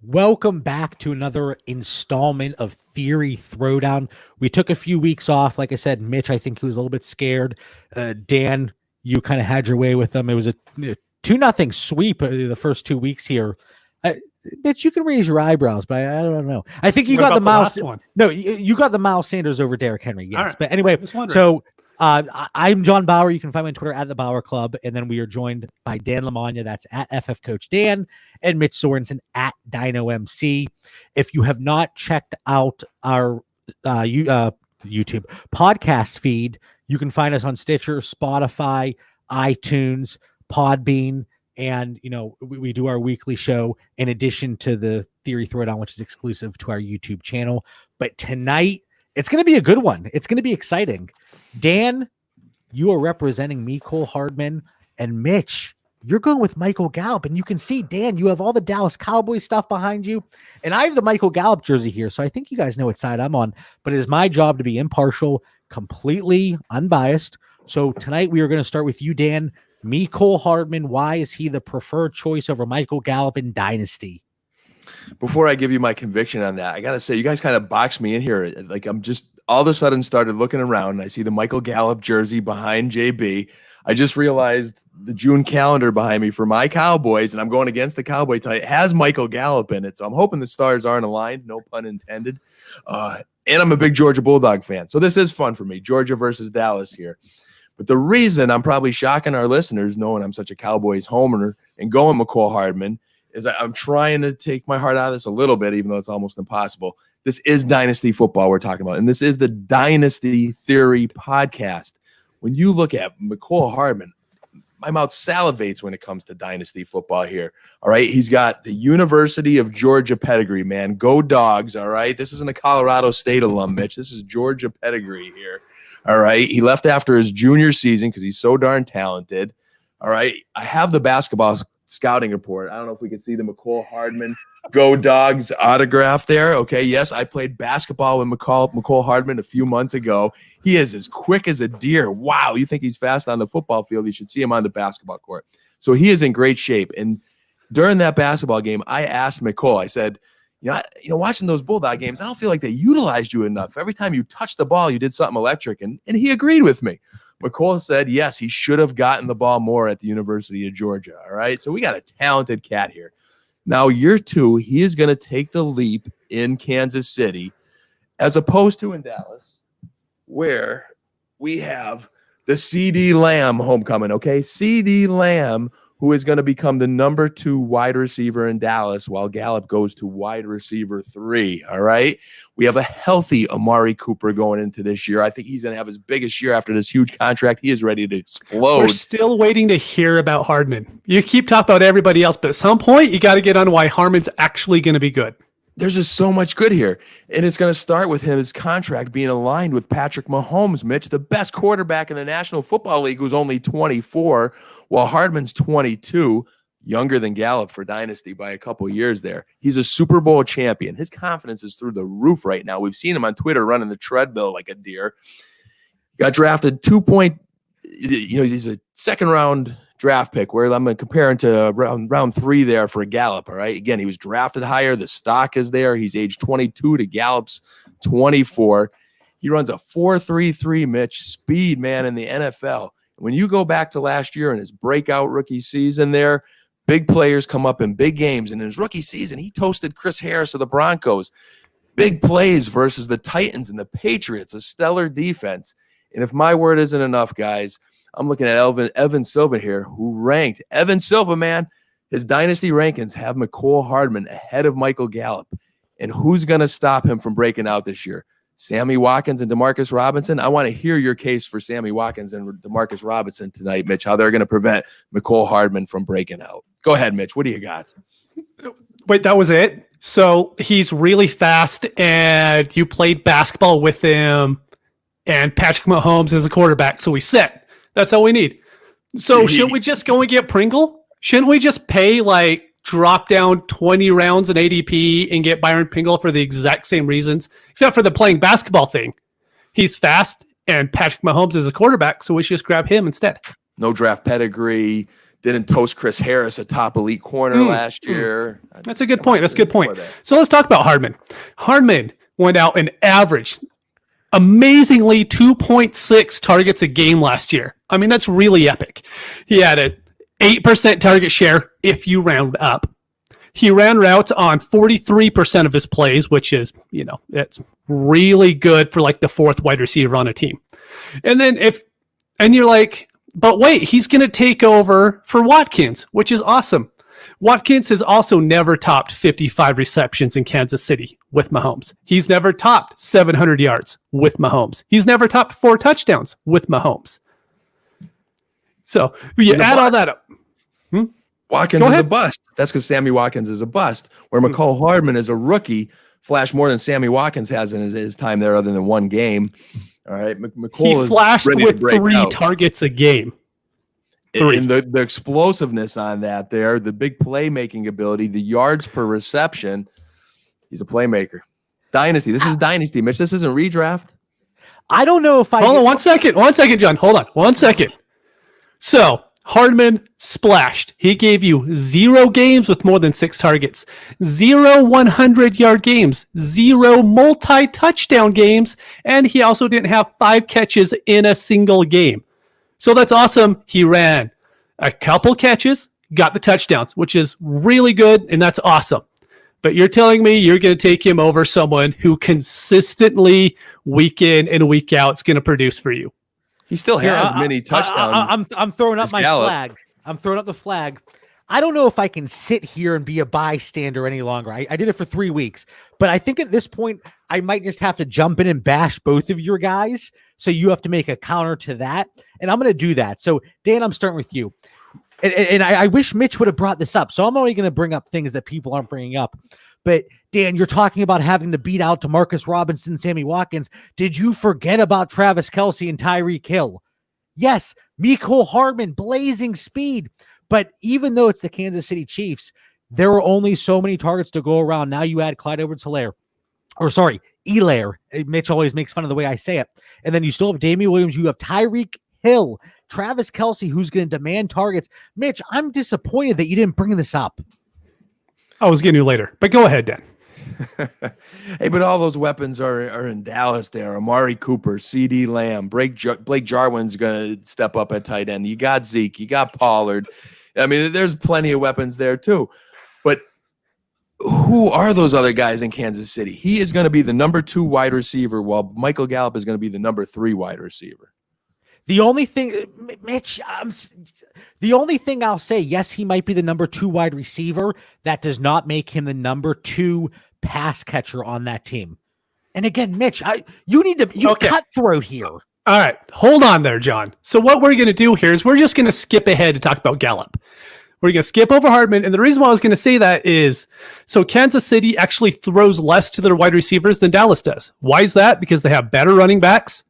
Welcome back to another installment of Theory Throwdown. We took a few weeks off. Like I said, Mitch, I think he was a little bit scared. Dan, you kind of had your way with them. It was a 2-0 sweep the first 2 weeks here. Mitch, you can raise your eyebrows, but I don't know. I think you got the Miles. No, you got the Miles Sanders over Derrick Henry. Yes, right. But anyway, so I'm John Bauer. You can find me on Twitter at the Bauer Club, and then we are joined by Dan Lamagna. That's at FF Coach Dan, and Mitch Sorensen at Dino MC. If you have not checked out our YouTube podcast feed, you can find us on Stitcher, Spotify, iTunes, Podbean. And, we do our weekly show in addition to the Theory Throwdown, which is exclusive to our YouTube channel. But tonight, it's going to be a good one. It's going to be exciting. Dan, you are representing Mecole Hardman. And Mitch, you're going with Mecole Gallup. And you can see, Dan, you have all the Dallas Cowboys stuff behind you. And I have the Mecole Gallup jersey here. So I think you guys know what side I'm on. But it is my job to be impartial, completely unbiased. So tonight we are going to start with you, Dan. Mecole Hardman, why is he the preferred choice over Mecole Gallup in Dynasty? Before I give you my conviction on that, I got to say, you guys kind of boxed me in here. Like, I'm just all of a sudden started looking around and I see the Mecole Gallup jersey behind JB. I just realized the June calendar behind me for my Cowboys, and I'm going against the Cowboy tonight, has Mecole Gallup in it. So I'm hoping the stars aren't aligned, no pun intended. And I'm a big Georgia Bulldog fan. So this is fun for me, Georgia versus Dallas here. But the reason I'm probably shocking our listeners, knowing I'm such a Cowboys homer and going Mecole Hardman, is I'm trying to take my heart out of this a little bit, even though it's almost impossible. This is Dynasty football we're talking about, and this is the Dynasty Theory podcast. When you look at Mecole Hardman, my mouth salivates when it comes to Dynasty football here. All right, he's got the University of Georgia pedigree, man. Go Dogs, all right? This isn't a Colorado State alum, Mitch. This is Georgia pedigree here. All right. He left after his junior season because he's so darn talented. All right. I have the basketball scouting report. I don't know if we can see the Mecole Hardman Go Dogs autograph there. Okay. Yes, I played basketball with Mecole Hardman a few months ago. He is as quick as a deer. Wow. You think he's fast on the football field? You should see him on the basketball court. So he is in great shape. And during that basketball game, I asked Mecole, I said, watching those Bulldog games, I don't feel like they utilized you enough. Every time you touched the ball, you did something electric. And he agreed with me. Mecole said, yes, he should have gotten the ball more at the University of Georgia. All right. So we got a talented cat here. Now, year two, he is going to take the leap in Kansas City as opposed to in Dallas, where we have the CD Lamb homecoming. Okay. CD Lamb, who is going to become the number 2 wide receiver in Dallas while Gallup goes to wide receiver 3, all right? We have a healthy Amari Cooper going into this year. I think he's going to have his biggest year after this huge contract. He is ready to explode. We're still waiting to hear about Hardman. You keep talking about everybody else, but at some point, you got to get on why Hardman's actually going to be good. There's just so much good here. And it's going to start with his contract being aligned with Patrick Mahomes, Mitch, the best quarterback in the National Football League, who's only 24, while Hardman's 22, younger than Gallup for Dynasty by a couple years there. He's a Super Bowl champion. His confidence is through the roof right now. We've seen him on Twitter running the treadmill like a deer. Got drafted he's a second-round draft pick, where I'm comparing to round 3 there for Gallup. All right. Again, he was drafted higher. The stock is there. He's age 22 to Gallup's 24. He runs a 4.33, Mitch, speed, man, in the NFL. When you go back to last year in his breakout rookie season there, big players come up in big games. And in his rookie season, he toasted Chris Harris of the Broncos. Big plays versus the Titans and the Patriots, a stellar defense. And if my word isn't enough, guys, I'm looking at Evan Silva here, who ranked Evan Silva, man. His dynasty rankings have Mecole Hardman ahead of Mecole Gallup. And who's going to stop him from breaking out this year? Sammy Watkins and Demarcus Robinson. I want to hear your case for Sammy Watkins and Demarcus Robinson tonight, Mitch, how they're going to prevent Mecole Hardman from breaking out. Go ahead, Mitch. What do you got? Wait, that was it? So he's really fast, and you played basketball with him, and Patrick Mahomes is a quarterback, so he's set. That's all we need. So shouldn't we just go and get Pringle? Shouldn't we just pay, drop down 20 rounds in ADP and get Byron Pringle for the exact same reasons, except for the playing basketball thing? He's fast, and Patrick Mahomes is a quarterback, so we should just grab him instead. No draft pedigree. didn't toast Chris Harris, a top elite corner last year. That's a good point. That's a good point. So let's talk about Hardman. Hardman went out and averaged amazingly 2.6 targets a game last year. I mean, that's really epic. He had a 8% target share if you round up. He ran routes on 43% of his plays, which is, it's really good for like the fourth wide receiver on a team. And then you're like, but wait, he's going to take over for Watkins, which is awesome. Watkins has also never topped 55 receptions in Kansas City with Mahomes. He's never topped 700 yards with Mahomes. He's never topped 4 touchdowns with Mahomes. So you add all that up. Watkins is a bust. That's because Sammy Watkins is a bust. Where Mecole Hardman is a rookie, flashed more than Sammy Watkins has in his time there, other than one game. All right, Mecole he flashed is with 3 targets a game. And the explosiveness on that there, the big playmaking ability, the yards per reception, he's a playmaker. Dynasty. This is Dynasty, Mitch. This isn't redraft. I don't know if I... Hold on 1 second. 1 second, John. Hold on 1 second. So, Hardman splashed. He gave you 0 games with more than 6 targets, 0 100-yard games, 0 multi-touchdown games, and he also didn't have 5 catches in a single game. So that's awesome. He ran a couple catches, got the touchdowns, which is really good, and that's awesome. But you're telling me you're going to take him over someone who consistently, week in and week out, is going to produce for you. He still has many touchdowns. I'm throwing up my Gallup. flag. I'm throwing up the flag. I don't know if I can sit here and be a bystander any longer. I did it for 3 weeks, but I think at this point I might just have to jump in and bash both of your guys. So you have to make a counter to that, and I'm going to do that. So Dan, I'm starting with you, and I wish Mitch would have brought this up. So I'm only going to bring up things that people aren't bringing up. But Dan, you're talking about having to beat out DeMarcus Robinson, Sammy Watkins. Did you forget about Travis Kelce and Tyreek Hill? Yes, Mecole Hardman, blazing speed. But even though it's the Kansas City Chiefs, there were only so many targets to go around. Now you add Clyde Edwards-Helaire. Elaire. Mitch always makes fun of the way I say it. And then you still have Damian Williams. You have Tyreek Hill, Travis Kelce, who's going to demand targets. Mitch, I'm disappointed that you didn't bring this up. I was getting you later, but go ahead, Dan. Hey, but all those weapons are in Dallas there. Amari Cooper, C.D. Lamb, Blake Jarwin's going to step up at tight end. You got Zeke, you got Pollard. I mean, there's plenty of weapons there too. But who are those other guys in Kansas City? He is going to be the number 2 wide receiver, while Michael Gallup is going to be the number 3 wide receiver. The only thing, Mitch, the only thing I'll say, yes, he might be the number 2 wide receiver. That does not make him the number 2 pass catcher on that team. And again, Mitch, you need to cutthroat here. All right, hold on there, John. So what we're going to do here is we're just going to skip ahead to talk about Gallup. We're going to skip over Hardman. And the reason why I was going to say that is, so Kansas City actually throws less to their wide receivers than Dallas does. Why is that? Because they have better running backs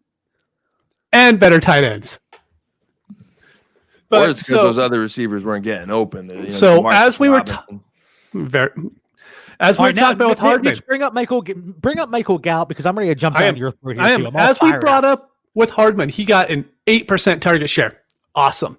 and better tight ends. But or it's because those other receivers weren't getting open. As we were talking about with Hardman, bring up Michael Gallup, because I'm ready to jump down your throat here too. As we brought up with Hardman, he got an 8% target share. Awesome.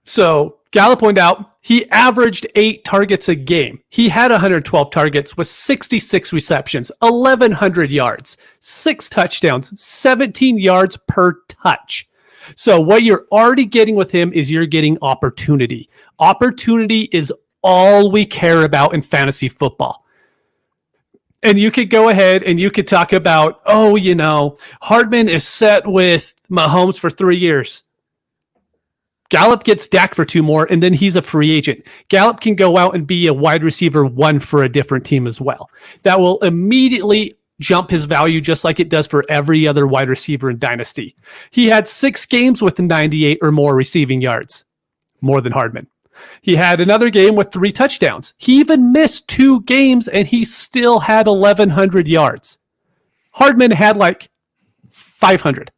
So Gallup went out. He averaged 8 targets a game. He had 112 targets with 66 receptions, 1,100 yards, 6 touchdowns, 17 yards per touch. So what you're already getting with him is you're getting opportunity. Opportunity is all we care about in fantasy football. And you could go ahead and you could talk about, Hardman is set with Mahomes for 3 years. Gallup gets Dak for 2 more, and then he's a free agent. Gallup can go out and be a wide receiver 1 for a different team as well. That will immediately jump his value just like it does for every other wide receiver in Dynasty. He had 6 games with 98 or more receiving yards, more than Hardman. He had another game with 3 touchdowns. He even missed 2 games, and he still had 1,100 yards. Hardman had like 500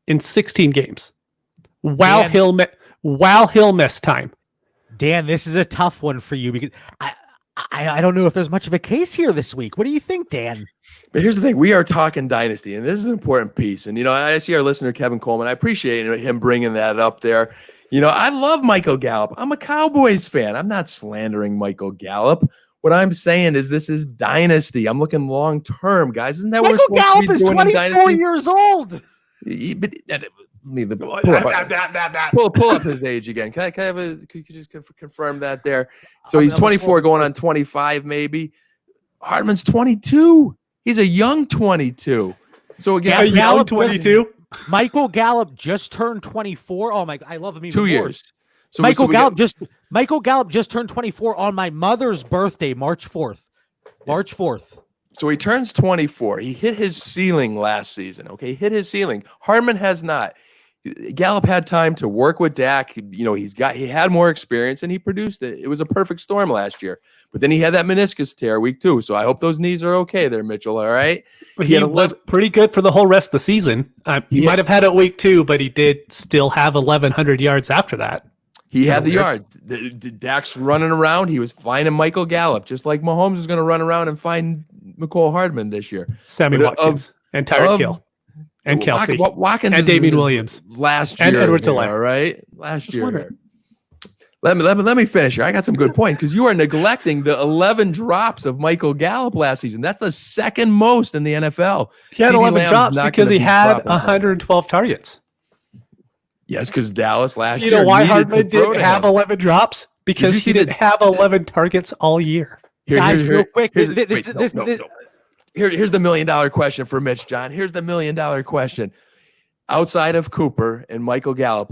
in 16 games. While Hill missed time. Dan, this is a tough one for you because I don't know if there's much of a case here this week. What do you think, Dan? But here's the thing. We are talking Dynasty, and this is an important piece. And, I see our listener, Kevin Coleman. I appreciate him bringing that up there. You know, I love Michael Gallup. I'm a Cowboys fan. I'm not slandering Michael Gallup. What I'm saying is this is dynasty. I'm looking long term, guys. Isn't that what Michael we're supposed Gallup to be is doing in 24 dynasty? years old. Pull up his age again. Can I have could you just confirm that there? So he's I'm 24 going on 25 maybe. Hardman's 22. He's a young 22. So again, A young 22. Michael Gallup just turned 24. Oh my! I love him even 2 more. years. So Michael Gallup just turned 24 on my mother's birthday, March 4th. March 4th. So he turns 24. He hit his ceiling last season. Okay, he hit his ceiling. Hardman has not. Gallup had time to work with Dak. You know, he had more experience and he produced it. It was a perfect storm last year. But then he had that meniscus tear week 2. So I hope those knees are okay there, Mitchell. All right. But he was pretty good for the whole rest of the season. He might have had it week 2, but he did still have 1,100 yards after that. He had the yards. Dak's running around. He was finding Michael Gallup, just like Mahomes is going to run around and find Mecole Hardman this year. Sammy Watkins and Tyreek Hill and Kelsey Watkins and Damian Williams last year. And Edwards-Helaire. All right, last year. Let me finish here. I got some good points because you are neglecting the 11 drops of Michael Gallup last season. That's the second most in the NFL. He had CeeDee 11 Lamb's drops not because gonna he be had dropping 112 targets. Yes, because Dallas last You year. know why needed Hardman to throw didn't to have him. 11 drops? Because you he see didn't have 11 targets all year. Guys, real quick, Here's this- here's the $1 million question for Mitch, John. Here's the $1 million question. Outside of Cooper and Michael Gallup,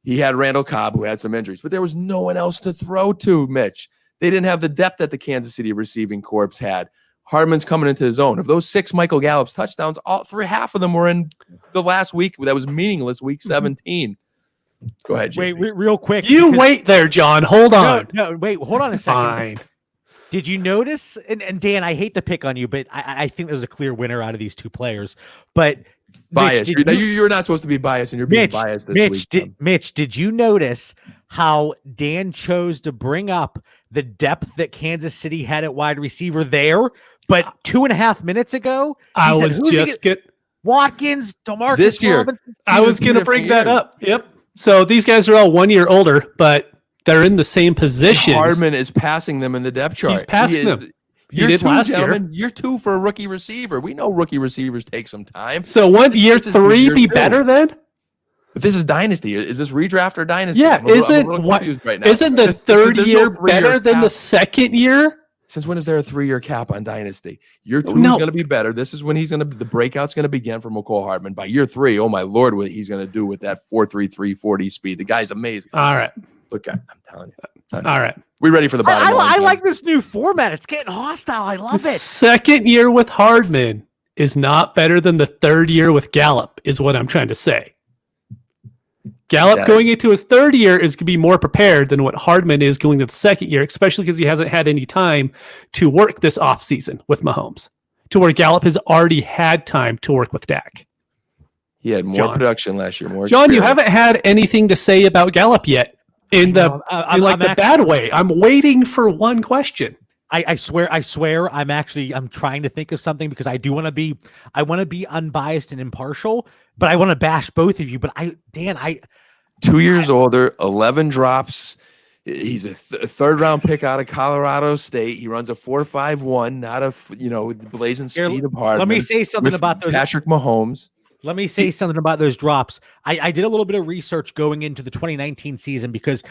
he had Randall Cobb, who had some injuries, but there was no one else to throw to, Mitch. They didn't have the depth that the Kansas City receiving corps had. Hardman's coming into his own. Of those 6 Michael Gallup's touchdowns, half of them were in the last week. That was meaningless, week 17. Go ahead, JP. Wait, real quick. You wait there, John. Hold on. No, wait, hold on a second. Fine. Did you notice? And Dan, I hate to pick on you, but I think there's a clear winner out of these two players. But bias. You're not supposed to be biased, and you're being biased this week. Mitch, did you notice how Dan chose to bring up the depth that Kansas City had at wide receiver there? But 2.5 minutes ago, I was just Watkins, DeMarcus this year. Robinson. I was going to bring that up. Yep. So these guys are all 1 year older, but they're in the same positions. Hardman is passing them in the depth chart. He's passing them. Year 2, gentlemen. Year 2 for a rookie receiver. We know rookie receivers take some time. So wouldn't year 3 be better then? But this is dynasty. Is this redraft or dynasty? Yeah. Isn't the third year better than the second year? Since when is there a 3-year cap on dynasty? Year 2 is going to be better. This is when the breakout's going to begin for Mecole Hardman. By year 3, oh my Lord, what he's going to do with that 4.33 40 speed. The guy's amazing. All right. Look, I'm telling you. All right. We ready for the bottom line? I like this new format. It's getting hostile. I love it. Second year with Hardman is not better than the third year with Gallup, is what I'm trying to say. Gallup going into his third year is going to be more prepared than what Hardman is going to the second year, especially because he hasn't had any time to work this offseason with Mahomes, to where Gallup has already had time to work with Dak. He had more production last year. John, you haven't had anything to say about Gallup yet in the bad way. I'm waiting for one question. I swear, I'm trying to think of something because I want to be unbiased and impartial, but I want to bash both of you. But 2 years older, 11 drops. He's a third round pick out of Colorado State. He runs a 4.51, not a blazing speed of Hardman. Let me say something about those. Patrick Mahomes. Let me say something about those drops. I did a little bit of research going into the 2019 season because,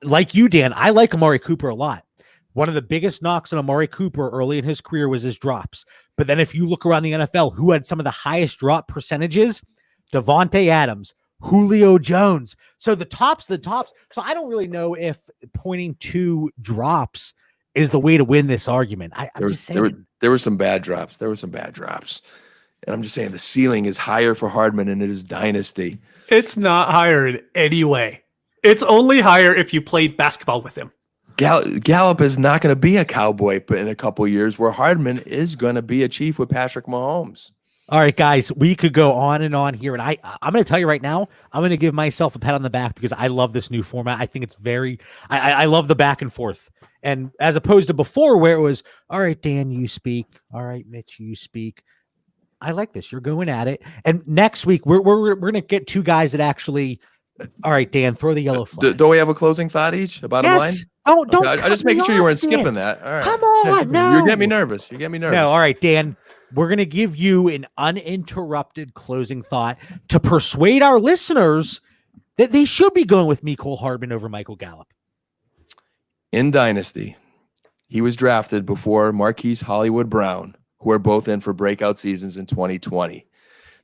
like you, Dan, I like Amari Cooper a lot. One of the biggest knocks on Amari Cooper early in his career was his drops. But then if you look around the NFL, who had some of the highest drop percentages? Devontae Adams, Julio Jones. So the tops. So I don't really know if pointing to drops is the way to win this argument. I'm just saying. There were some bad drops. And I'm just saying the ceiling is higher for Hardman and it is dynasty. It's not higher in any way. It's only higher if you played basketball with him. Gallup is not going to be a Cowboy in a couple of years where Hardman is going to be a Chief with Patrick Mahomes. All right, guys, we could go on and on here. And I'm going to tell you right now, I'm going to give myself a pat on the back because I love this new format. I think it's I love the back and forth. And as opposed to before where it was, all right, Dan, you speak. All right, Mitch, you speak. I like this. You're going at it. And next week, we're going to get two guys that actually All right, Dan, throw the yellow flag. Don't we have a closing thought each? A bottom line? Yes. Oh, don't. Okay, I just making sure you weren't skipping that. All right. Come on, no. You're getting me nervous. No, all right, Dan. We're going to give you an uninterrupted closing thought to persuade our listeners that they should be going with Mecole Hardman over Michael Gallup. In Dynasty, he was drafted before Marquise Hollywood Brown, who are both in for breakout seasons in 2020.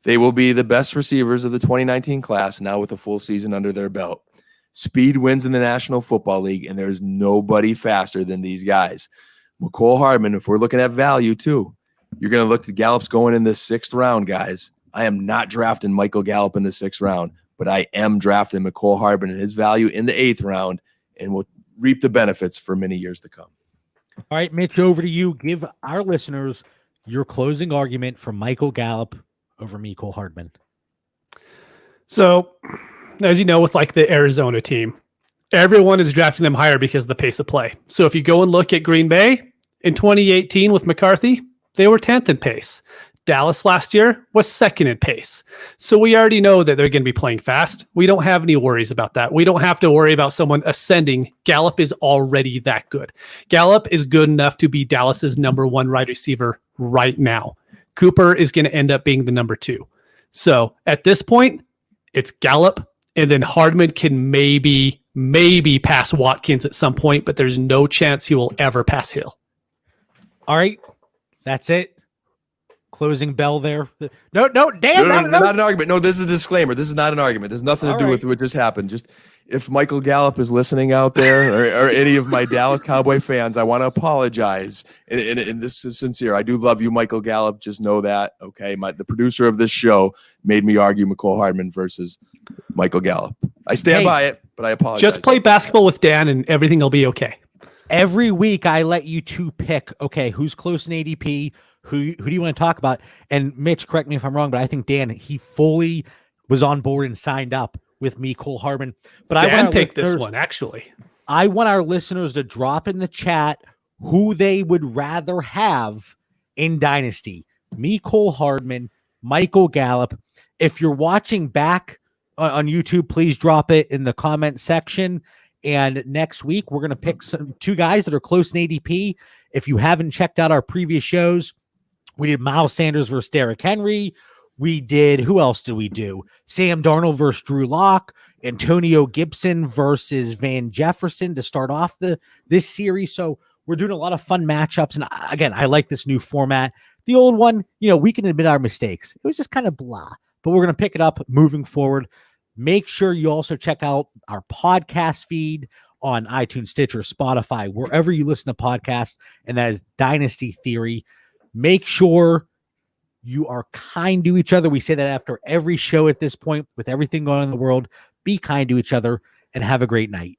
They will be the best receivers of the 2019 class now with a full season under their belt. Speed wins in the National Football League, and there's nobody faster than these guys. Mecole Hardman, if we're looking at value too, you're going to look at Gallup's going in the 6th round, guys. I am not drafting Michael Gallup in the 6th round, but I am drafting Mecole Hardman and his value in the 8th round, and will reap the benefits for many years to come. All right, Mitch, over to you. Give our listeners your closing argument for Michael Gallup over Mecole Hardman. So, as you know, with like the Arizona team, everyone is drafting them higher because of the pace of play. So if you go and look at Green Bay in 2018 with McCarthy, they were 10th in pace. Dallas last year was 2nd in pace. So we already know that they're going to be playing fast. We don't have any worries about that. We don't have to worry about someone ascending. Gallup is already that good. Gallup is good enough to be Dallas's number 1 wide receiver right now. Cooper is going to end up being the number 2. So at this point, it's Gallup, and then Hardman can maybe pass Watkins at some point, but there's no chance he will ever pass Hill. All right, that's it. Closing bell there. No, Dan. No, not an argument. No, this is a disclaimer. This is not an argument. There's nothing to do with what just happened. Just if Michael Gallup is listening out there, or any of my Dallas Cowboy fans, I want to apologize. And this is sincere. I do love you, Michael Gallup. Just know that. Okay, the producer of this show made me argue Mecole Hardman versus Michael Gallup. I stand by it, but I apologize. Just play basketball with Dan, and everything will be okay. Every week, I let you two pick. Okay, who's close in ADP? Who do you want to talk about? And Mitch, correct me if I'm wrong, but I think Dan, he fully was on board and signed up with Mecole Hardman. But Dan picked this one, actually. I want our listeners to drop in the chat who they would rather have in Dynasty. Mecole Hardman, Michael Gallup. If you're watching back on YouTube, please drop it in the comment section. And next week, we're going to pick 2 guys that are close in ADP. If you haven't checked out our previous shows, we did Miles Sanders versus Derrick Henry. We did, who else did we do? Sam Darnold versus Drew Lock. Antonio Gibson versus Van Jefferson to start off this series. So we're doing a lot of fun matchups. And again, I like this new format. The old one, we can admit our mistakes. It was just kind of blah. But we're going to pick it up moving forward. Make sure you also check out our podcast feed on iTunes, Stitcher, Spotify, wherever you listen to podcasts. And that is Dynasty Theory. Make sure you are kind to each other. We say that after every show at this point, with everything going on in the world. Be kind to each other and have a great night.